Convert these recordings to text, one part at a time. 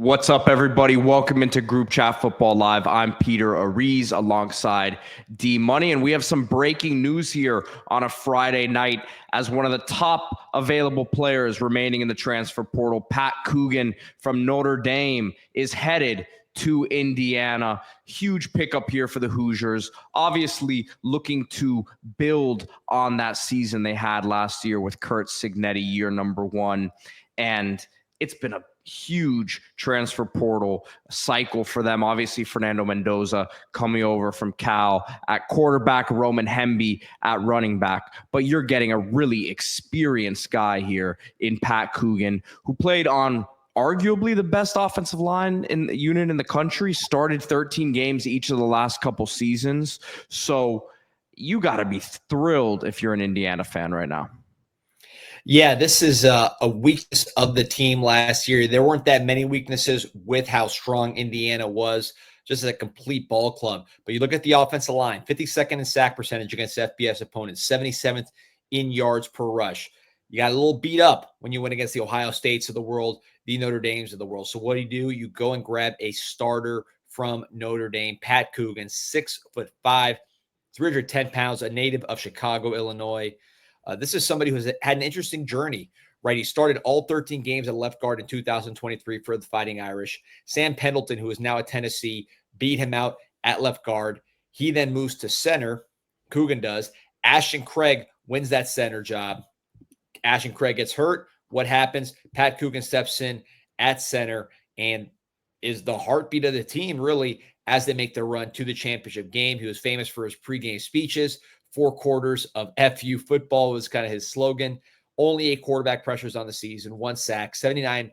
What's up, everybody? Welcome into Group Chat Football Live. I'm Peter Ariz alongside D Money, and we have some breaking news here on a Friday night as one of the top available players remaining in the transfer portal, Pat Coogan from Notre Dame, is headed to Indiana. Huge pickup here for the Hoosiers. Obviously looking to build on that season they had last year with Curt Cignetti, year number one. And it's been a huge transfer portal cycle for them. Obviously, Fernando Mendoza coming over from Cal at quarterback, Roman Hemby at running back. But you're getting a really experienced guy here in Pat Coogan, who played on arguably the best offensive line in the unit in the country, started 13 games each of the last couple seasons. So you got to be thrilled if you're an Indiana fan right now. Yeah, this is a weakness of the team last year. There weren't that many weaknesses with how strong Indiana was, just as a complete ball club. But you look at the offensive line, 52nd in sack percentage against FBS opponents, 77th in yards per rush. You got a little beat up when you went against the Ohio States of the world, the Notre Dames of the world. So what do? You go and grab a starter from Notre Dame, Pat Coogan, 6'5", 310 pounds, a native of Chicago, Illinois. This is somebody who's had an interesting journey, right? He started all 13 games at left guard in 2023 for the Fighting Irish. Sam Pendleton, who is now at Tennessee, beat him out at left guard. He then moves to center. Coogan does. Ashton Craig wins that center job. Ashton Craig gets hurt. What happens? Pat Coogan steps in at center and is the heartbeat of the team, really, as they make their run to the championship game. He was famous for his pregame speeches. 4 quarters of FU football was kind of his slogan. Only 8 quarterback pressures on the season, 1 sack, 79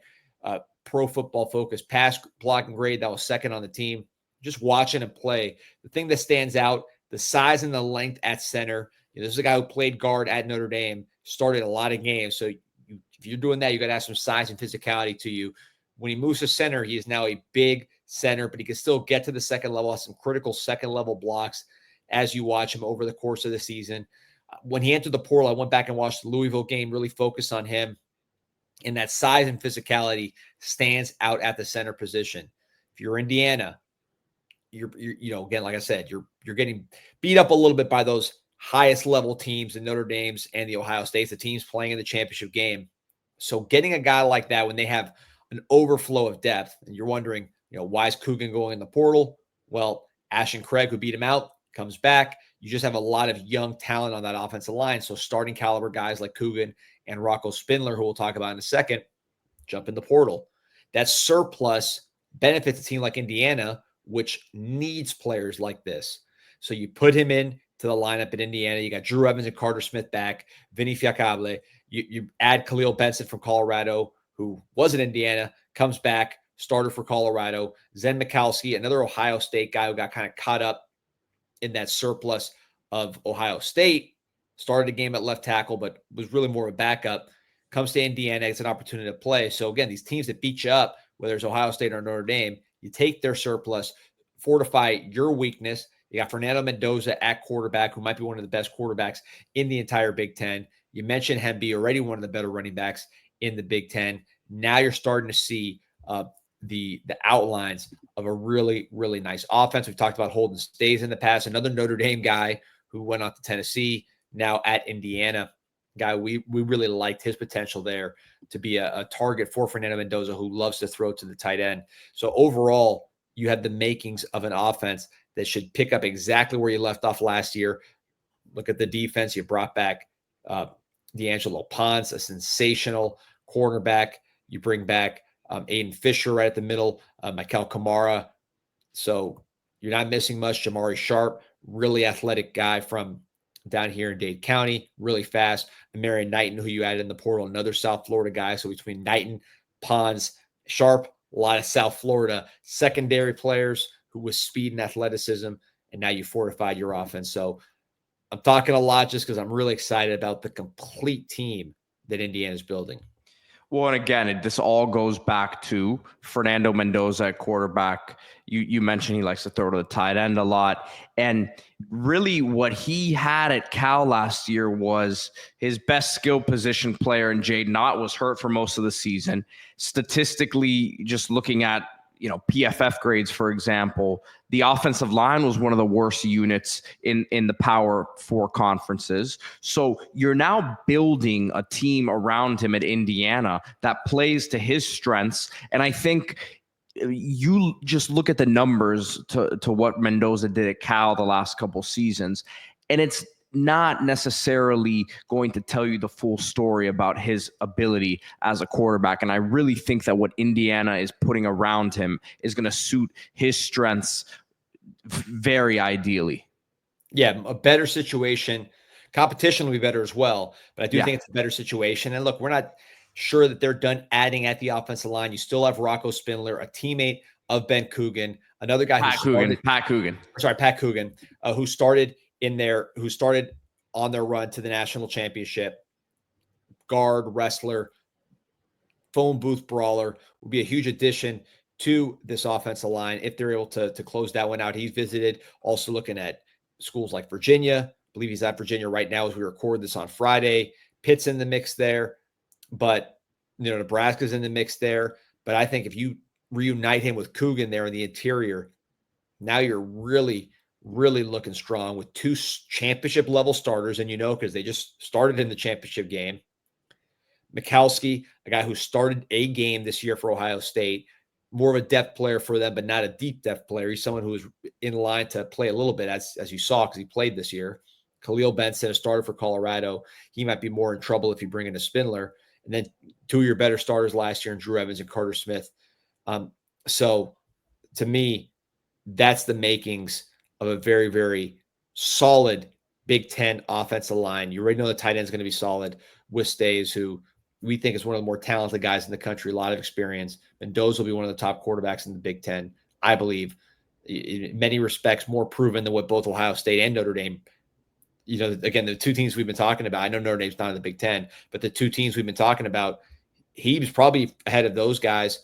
Pro Football Focus pass blocking grade. That was second on the team. Just watching him play, the thing that stands out, the size and the length at center. This is a guy who played guard at Notre Dame, started a lot of games. So if you're doing that, you got to have some size and physicality to you. When he moves to center, he is now a big center, but he can still get to the second level, has some critical second level blocks as you watch him over the course of the season. When he entered the portal, I went back and watched the Louisville game, really focused on him. And that size and physicality stands out at the center position. If you're Indiana, you're again, like I said, you're getting beat up a little bit by those highest level teams, the Notre Dames and the Ohio States, the teams playing in the championship game. So getting a guy like that when they have an overflow of depth, and you're wondering, why is Coogan going in the portal? Well, Ashton Craig, who beat him out, comes back. You just have a lot of young talent on that offensive line. So starting caliber guys like Coogan and Rocco Spindler, who we'll talk about in a second, jump in the portal. That surplus benefits a team like Indiana, which needs players like this. So you put him in to the lineup in Indiana. You got Drew Evans and Carter Smith back, Vinny Fiacable. You add Khalil Benson from Colorado, who was in Indiana, comes back, starter for Colorado. Zen Mikowski, another Ohio State guy who got kind of caught up in that surplus of Ohio State, started a game at left tackle, but was really more of a backup, comes to Indiana, it's an opportunity to play. So again, these teams that beat you up, whether it's Ohio State or Notre Dame, you take their surplus, fortify your weakness. You got Fernando Mendoza at quarterback, who might be one of the best quarterbacks in the entire Big Ten. You mentioned Hemby, already one of the better running backs in the Big Ten. Now you're starting to see the outlines of a really, really nice offense. We've talked about Holden Stays in the past, another Notre Dame guy who went off to Tennessee, now at Indiana. Guy we really liked his potential there to be a target for Fernando Mendoza, who loves to throw to the tight end. So overall, you have the makings of an offense that should pick up exactly where you left off last year. Look at the defense. You brought back D'Angelo Ponce, a sensational cornerback. You bring back Aiden Fisher right at the middle, Michael Kamara. So you're not missing much. Jamari Sharp, really athletic guy from down here in Dade County, really fast. Marion Knighton, who you added in the portal, another South Florida guy. So between Knighton, Pons, Sharp, a lot of South Florida secondary players who with speed and athleticism, and now you fortified your offense. So I'm talking a lot just because I'm really excited about the complete team that Indiana is building. Well, and again, this all goes back to Fernando Mendoza at quarterback. You mentioned he likes to throw to the tight end a lot. And really what he had at Cal last year was his best skill position player in Jade Knott was hurt for most of the season. Statistically, just looking at PFF grades, for example, the offensive line was one of the worst units in the Power Four conferences. So you're now building a team around him at Indiana that plays to his strengths. And I think you just look at the numbers to what Mendoza did at Cal the last couple seasons, and it's not necessarily going to tell you the full story about his ability as a quarterback. And I really think that what Indiana is putting around him is going to suit his strengths very ideally. Yeah, a better situation. Competition will be better as well, but I do think it's a better situation. And look, we're not sure that they're done adding at the offensive line. You still have Rocco Spindler, a teammate of Ben Coogan, another guy Pat Coogan, Pat Coogan, who started on their run to the national championship. Guard, wrestler, phone booth brawler will be a huge addition to this offensive line if they're able to close that one out. He's visited, also looking at schools like Virginia. I believe he's at Virginia right now as we record this on Friday. Pitt's in the mix there, but Nebraska's in the mix there. But I think if you reunite him with Coogan there in the interior, now you're really, really looking strong with two championship level starters. And because they just started in the championship game. Mikowski, a guy who started a game this year for Ohio State, more of a depth player for them, but not a deep depth player. He's someone who is in line to play a little bit, as you saw, because he played this year. Khalil Benson, a starter for Colorado. He might be more in trouble if you bring in a Spindler. And then two of your better starters last year in Drew Evans and Carter Smith. So to me, that's the makings of a very, very solid Big Ten offensive line. You already know the tight end is going to be solid with Stays, who we think is one of the more talented guys in the country, a lot of experience. Mendoza will be one of the top quarterbacks in the Big Ten, I believe, in many respects, more proven than what both Ohio State and Notre Dame. Again, the two teams we've been talking about, I know Notre Dame's not in the Big Ten, but the two teams we've been talking about, he was probably ahead of those guys.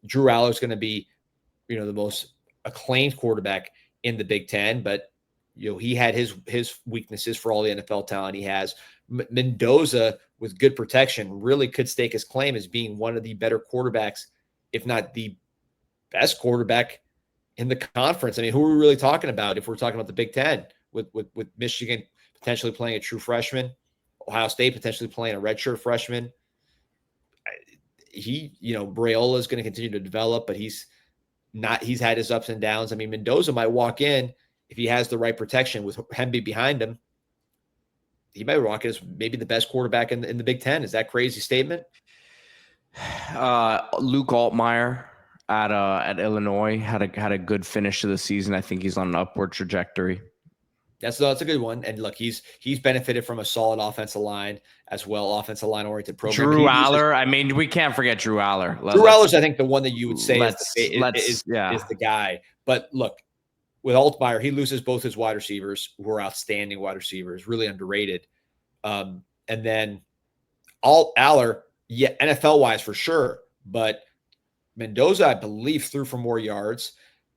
Drew Aller's going to be, the most acclaimed quarterback in the Big Ten, but he had his weaknesses for all the NFL talent he has. Mendoza, with good protection, really could stake his claim as being one of the better quarterbacks, if not the best quarterback in the conference. I mean, who are we really talking about if we're talking about the Big Ten with Michigan potentially playing a true freshman, Ohio State potentially playing a redshirt freshman? Brayola is going to continue to develop, but he's had his ups and downs. I mean, Mendoza might walk in if he has the right protection with Hemby behind him. He might walk in as maybe the best quarterback in the Big Ten. Is that a crazy statement? Luke Altmaier at Illinois had a good finish to the season. I think he's on an upward trajectory. That's a good one. And look, he's benefited from a solid offensive line as well, offensive line oriented program. Drew Aller. I mean, we can't forget Drew Aller. Drew Aller's, I think, the one that you would say is the guy. But look, with Altmaier, he loses both his wide receivers, who are outstanding wide receivers, really underrated. And then Aller, NFL wise for sure, but Mendoza, I believe, threw for more yards.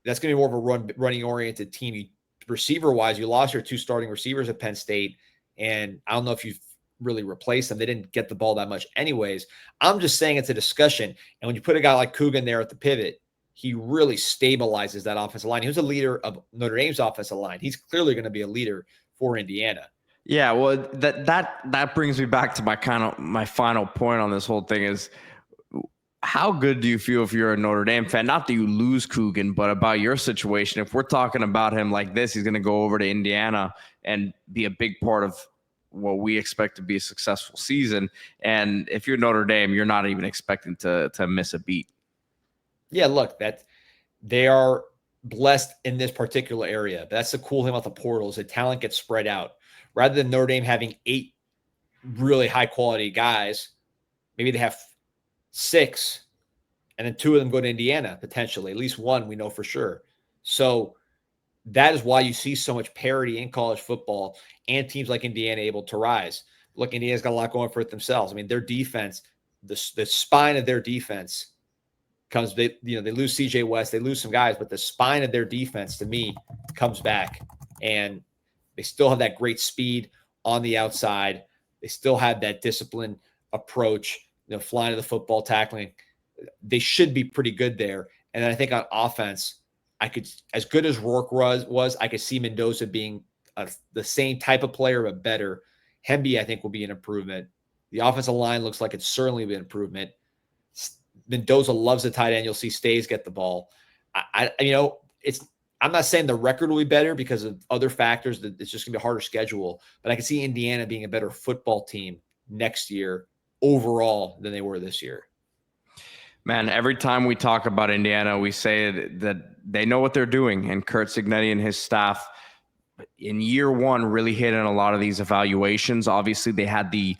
That's going to be more of a running oriented team. Receiver wise, you lost your two starting receivers at Penn State, and I don't know if you've really replaced them. They didn't get the ball that much anyways. I'm just saying it's a discussion. And when you put a guy like Coogan there at the pivot, he really stabilizes that offensive line. He was a leader of Notre Dame's offensive line. He's clearly going to be a leader for Indiana. Yeah, well, that brings me back to my final point on this whole thing is, how good do you feel if you're a Notre Dame fan? Not that you lose Coogan, but about your situation. If we're talking about him like this, he's going to go over to Indiana and be a big part of what we expect to be a successful season. And if you're Notre Dame, you're not even expecting to miss a beat. Yeah, look, they are blessed in this particular area. But that's the cool thing about the portal is that talent gets spread out. Rather than Notre Dame having 8 really high-quality guys, maybe they have 6, and then 2 of them go to Indiana, potentially. At least one we know for sure. So that is why you see so much parity in college football and teams like Indiana able to rise. Look, Indiana's got a lot going for it themselves. I mean, their defense, the spine of their defense comes. They lose C.J. West, they lose some guys, but the spine of their defense to me comes back, and they still have that great speed on the outside. They still have that disciplined approach, flying to the football, tackling. They should be pretty good there. And then I think on offense, as good as Rourke was, I could see Mendoza being the same type of player, but better. Hemby, I think, will be an improvement. The offensive line looks like it's certainly an improvement. Mendoza loves the tight end. You'll see Stays get the ball. I'm not saying the record will be better because of other factors. That it's just going to be a harder schedule. But I can see Indiana being a better football team next year overall than they were this year. Man, every time we talk about Indiana, we say that they know what they're doing. And Kurt Cignetti and his staff in year one really hit on a lot of these evaluations. Obviously, they had the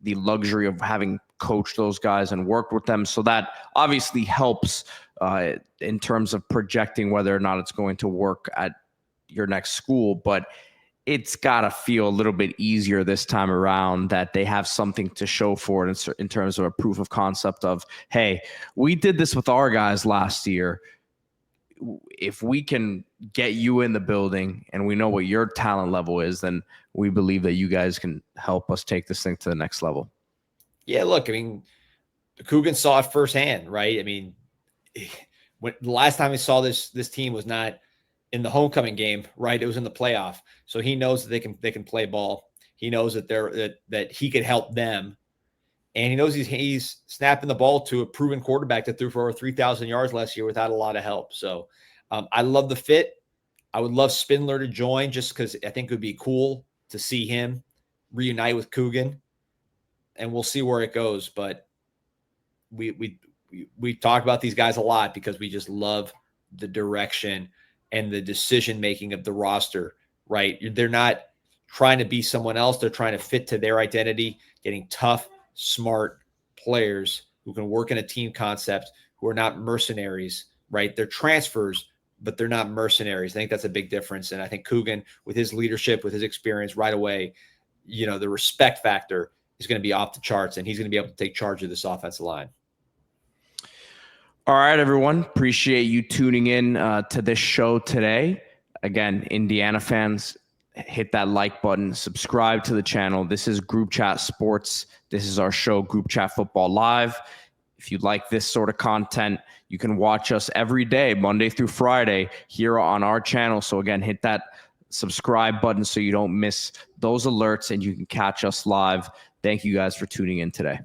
luxury of having coached those guys and worked with them. So that obviously helps in terms of projecting whether or not it's going to work at your next school. But it's got to feel a little bit easier this time around that they have something to show for it in terms of a proof of concept of, hey, we did this with our guys last year. If we can get you in the building and we know what your talent level is, then we believe that you guys can help us take this thing to the next level. Yeah, look, I mean, Coogan saw it firsthand, right? I mean, the last time we saw this team was not in the homecoming game, right? It was in the playoff. So he knows that they can play ball. He knows that that he could help them, and he knows he's snapping the ball to a proven quarterback that threw for over 3,000 yards last year without a lot of help. So I love the fit. I would love Spindler to join just because I think it would be cool to see him reunite with Coogan, and we'll see where it goes. But we talk about these guys a lot because we just love the direction and the decision-making of the roster, right? They're not trying to be someone else. They're trying to fit to their identity, getting tough, smart players who can work in a team concept, who are not mercenaries, right? They're transfers, but they're not mercenaries. I think that's a big difference. And I think Coogan, with his leadership, with his experience right away, the respect factor is going to be off the charts, and he's going to be able to take charge of this offensive line. All right, everyone. Appreciate you tuning in to this show today. Again, Indiana fans, hit that like button, subscribe to the channel. This is Group Chat Sports. This is our show, Group Chat Football Live. If you like this sort of content, you can watch us every day, Monday through Friday, here on our channel. So again, hit that subscribe button so you don't miss those alerts and you can catch us live. Thank you guys for tuning in today.